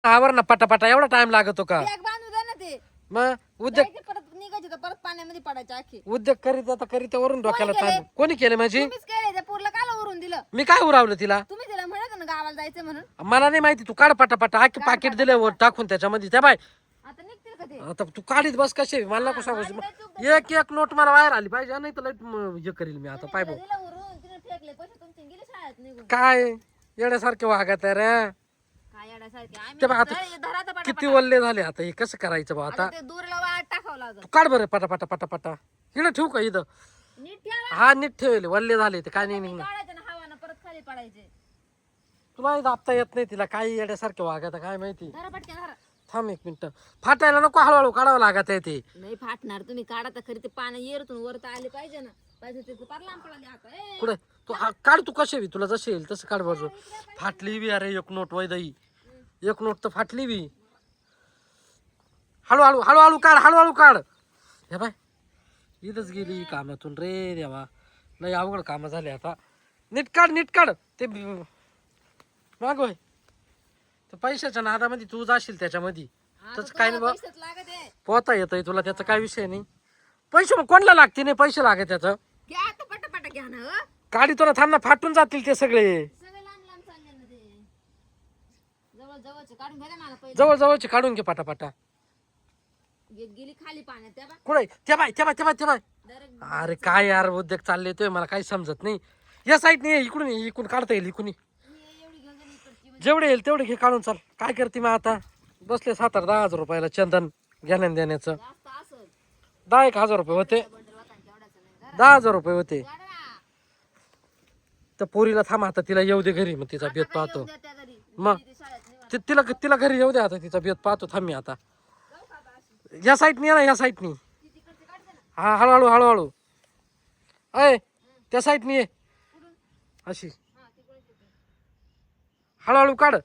आवर ना पटापटा, एवढा टाइम लागतो का? बॅग बांधू द्या ना ते. मग उद्योग जायचे परत निघायचे तर परत पाण्यामध्ये पडायचे आखी. उद्योग करीत आता करीत वरून डोक्याला केले? ताण. कोणी केले माझी? तुम्हीच केले त्या पोरला काला उरून दिलं. मी काय उरावलं तिला? तुम्ही तिला म्हणत ना गावाला जायचं म्हणून. मला नाही माहिती, तू काढ पटापटा. आखी पाकिट दिलं वर टाकून त्याच्यामध्ये. त्या बाय आता निघतील का ते? आता तू काढीत बस कशी, मला नको सांगू. एक एक नोट मला बाहेर आली पाहिजे, नाही तर लय हे करील मी आता. पाय भाऊ तिला उरून तिने फेकले पैसे तुमचे गेले शाळेत निघून. काय येड्यासारखे वागत आहे रे. काय येड्यासारखे आम्ही ते बा आता धर- धराचा पटा- किती वल्ले झाले आता, हे कसं करायचं बा आता? आता ते दूरला वाट टाकावं लागल. तू काढ बरं पटापटा पटापटा. इकडे ठेवू का इथं? नीट ठेवा. हा नीट ठेवले, वल्ले झाले ते काय नाही निघणार. काढायचं ना हवानं परत खाली पडायचे. तुला दाबता येत नाही तिला, काही येड्यासारखे वागत काय माहिती. धरा पटक्या धरा. थांब एक मिनिट, फाटायला नको, हळूहळू काढावं लागत आहे ते. नाही फाटणार, तुम्ही काढा तर खरी ते पाणी येरतून वर तर आले पाहिजे ना. पाहिजे ते पार लांब पडाले आता. ए, कुठे तू काढ, तू कशी बी तुला जशी येईल तसं काढ बाजू. फाटली बी अरे एक नोट वैदई, एक नोट तर फाटली बी. हळूहळू हळूहळू काढ, हळूहळू काढ. हे बाय इथंच गेली कामातून रे देवा, लय अवघड कामं झाले आता. नीट काढ, नीट काढ. ते मागोय तर पैशाच्या नादामध्ये तू जाशील त्याच्यामध्ये. आता तसं काय नाही बा, पैसेच लागत आहे. पोहता येतंय तुला, त्याचा काय विषय नाही. पैसे मग कोणाला लागते नाही, पैसे लागत त्याचं. घ्या आता पटापटा घ्या ना हं. गाडी तुला थांब ना, फाटून जातील ते सगळे. सगळे लांब लांब चालले ना ते. जवळ जवळचे काढून घ्या ना मला पहिले. जवळ जवळचे काढून घे पटापटा. गेली खाली पाण्यात त्या बा. कुठे त्या बाय त्या बाय त्या बाय त्या बाय. डायरेक्ट अरे काय यार उद्योग चालले तो, मला काही समजत नाही. या साईडने इकडून ये, इकडून काढता येईल इकडून ये. एवढी घेऊन जा इकडची म्हणजे. जेवढे येईल तेवढे घे काढून. चाल काय करते मग आता, बसले 7-10 हजार रुपयाला चंदन घेण्या देण्याचं. जास्त असं 10-1 हजार रुपये होते, बंडल वाटा तेवढाच नाही. 10 हजार रुपये होते. धरा. तर पोरीला थांब आता, तिला येऊ दे घरी, मग तिचा बेत काय पाहतो. येऊन द्या त्या घरी. मग ती शाळेत निघा. तिला तिला घरी येऊ दे आता, तिचा बेत पाहतो. थांब मी आता जाऊ का आता अशी? या साईडनी ना, या साईडनी. ती तिकडची काढते ना. हा हळूहळू हळूहळू. अय त्या साईडनी ये कुठून? अशी, हा तिकडून येते. हळूहळू काढ.